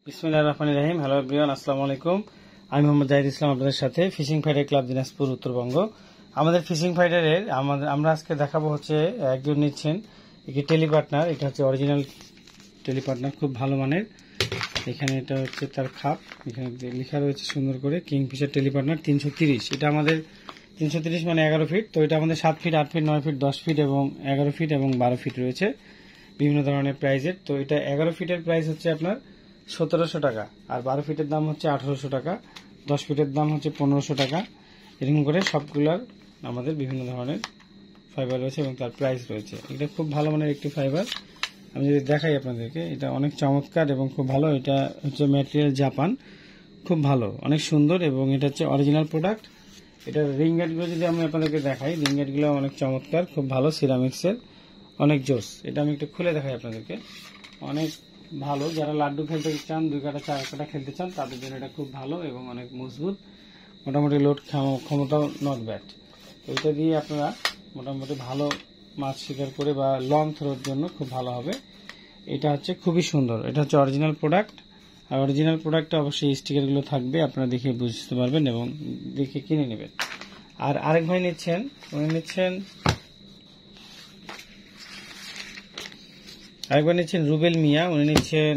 বিসমিল্লাহির রহমানির রহিম। Hello everyone, আসসালামু আলাইকুম। আমি মোহাম্মদ জাহিদ ইসলাম, আপনাদের সাথে fishing fighter club Dinajpur, Uttarbanga. আমাদের ফিশিং ফাইটারের আমরা আজকে দেখাবো হচ্ছে একজন নিচ্ছেন একটি টেলিপার্টনার। এটা হচ্ছে অরিজিনাল টেলিপার্টনার, খুব ভালো মানের। এখানে এটা হচ্ছে তার খাপ, এখানে লেখা রয়েছে সুন্দর করে কিংফিশার টেলিপার্টনার 330। এটা আমাদের 330 মানে 11 ফিট। তো এটা আমাদের 7 ফিট, 8 ফিট, 9 ফিট, 10 ফিট এবং 11 ফিট এবং 12 ফিট রয়েছে বিভিন্ন ধরনের প্রাইজের। তো এটা 11 ফিটের প্রাইস হচ্ছে আপনার 1700 টাকা, আর 12 ফিটের দাম হচ্ছে 1800 টাকা, 10 ফিটের দাম হচ্ছে 1500 টাকা। এরকম করে সবগুলার আমাদের বিভিন্ন ধরনের ফাইবার রয়েছে এবং তার প্রাইস রয়েছে। এটা খুব ভালো মানের একটি ফাইবার। আমি যদি দেখাই আপনাদেরকে, এটা অনেক চমৎকার এবং খুব ভালো। এটা হচ্ছে ম্যাটেরিয়াল জাপান, খুব ভালো, অনেক সুন্দর এবং এটা হচ্ছে অরিজিনাল প্রোডাক্ট। এটার রিং গার্ডগুলো যদি আমি আপনাদেরকে দেখাই, রিং গার্ডগুলো অনেক চমৎকার, খুব ভালো, সিরামিক্সের, অনেক জোস। এটা আমি একটু খুলে দেখাই আপনাদেরকে, অনেক ভালো। যারা লাড্ডু খেলতে চান, 2 কাটা 4 কাটা খেলতে চান, তাদের জন্য এটা খুব ভালো এবং অনেক মজবুত, মোটামুটি লোড ক্ষমতাও নট ব্যাড। তো এটা দিয়ে আপনারা মোটামুটি ভালো মাছ শিকার করে বা লং থ্রোর জন্য খুব ভালো হবে। এটা হচ্ছে খুবই সুন্দর, এটা হচ্ছে অরিজিনাল প্রোডাক্ট। আর অরিজিনাল প্রোডাক্টে অবশ্যই স্টিকারগুলো থাকবে, আপনারা দেখে বুঝতে পারবেন এবং দেখে কিনে নেবেন। আর আরেক ভাই নিচ্ছেন, উনি নিচ্ছেন আরেকবার নিচ্ছেন রুবেল মিয়া, উনি নিচ্ছেন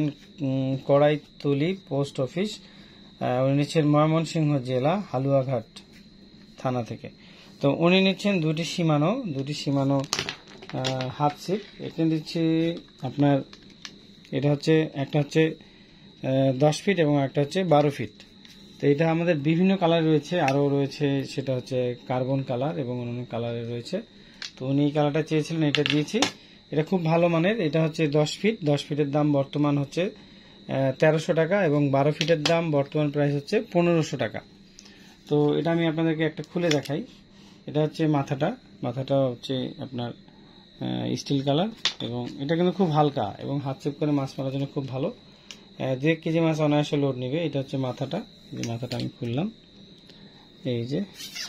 কড়াইতলি পোস্ট অফিস, উনি নিচ্ছেন ময়মনসিংহ জেলা হালুয়াঘাট থানা থেকে। তো উনি নিচ্ছেন দুটি সীমানো হাফ সিপ। এটা দিচ্ছি আপনার, এটা হচ্ছে একটা হচ্ছে 10 ফিট এবং একটা হচ্ছে 12 ফিট। তো এটা আমাদের বিভিন্ন কালার রয়েছে, আরও রয়েছে, সেটা হচ্ছে কার্বন কালার এবং অন্যান্য কালারের রয়েছে। তো উনি এই কালারটা চেয়েছিলেন, এটা দিয়েছি। এটা খুব ভালো মানের। এটা হচ্ছে 10 ফিট, 10 ফিটের দাম বর্তমান হচ্ছে 1300 টাকা এবং 12 ফিটের দাম বর্তমান প্রাইস হচ্ছে 1500 টাকা। তো এটা আমি আপনাদেরকে একটা খুলে দেখাই। এটা হচ্ছে মাথাটা হচ্ছে আপনার স্টিল কালার এবং এটা কিন্তু খুব হালকা এবং হাত চেপ করে মাছ মারার জন্য খুব ভালো। 2 কেজি মাছ অনায়াসে লোড নেবে। এটা হচ্ছে মাথাটা, যে মাথাটা আমি খুললাম, এই যে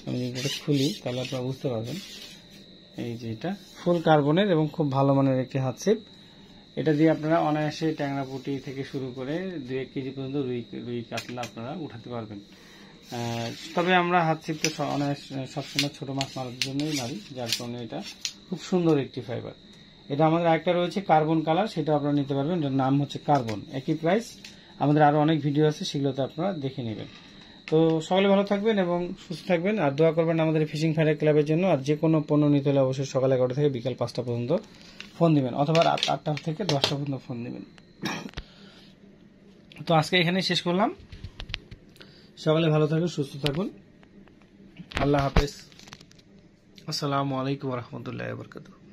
আমি এটা খুলি তাহলে আপনারা বুঝতে পারবেন। এই যে এটা ফুল কার্বনের এবং খুব ভালো মানের একটি হাত ছিপ। এটা দিয়ে আপনারা অনায়াসে ট্যাংরা পুঁটি থেকে শুরু করে 2 কেজি পর্যন্ত রুই কাতলা আপনারা উঠাতে পারবেন। তবে আমরা হাত ছিপটা সবসময় ছোট মাছ মারার জন্যই মারি, যার কারণে এটা খুব সুন্দর একটি ফাইবার। এটা আমাদের আরেকটা রয়েছে কার্বন কালার, সেটা আপনারা নিতে পারবেন, এটার নাম হচ্ছে কার্বন, একই প্রাইস। আমাদের আরো অনেক ভিডিও আছে, সেগুলোতে আপনারা দেখে নেবেন। তো সকলে ভালো থাকবেন এবং সুস্থ থাকবেন, আর দোয়া করবেন আমাদের ফিশিং ফাইটার ক্লাবের জন্য। আর যে কোনো পণ্য নিতে হলে অবশ্যই সকাল 11টা থেকে বিকাল 5টা পর্যন্ত ফোন দিবেন, অথবা রাত 8টা থেকে 10টা পর্যন্ত ফোন দিবেন। তো আজকে এখানেই শেষ করলাম। সকলে ভালো থাকুন, সুস্থ থাকুন, আল্লাহ হাফেজ, আসসালামু আলাইকুম ওয়া রাহমাতুল্লাহি ওয়া বারাকাতুহু।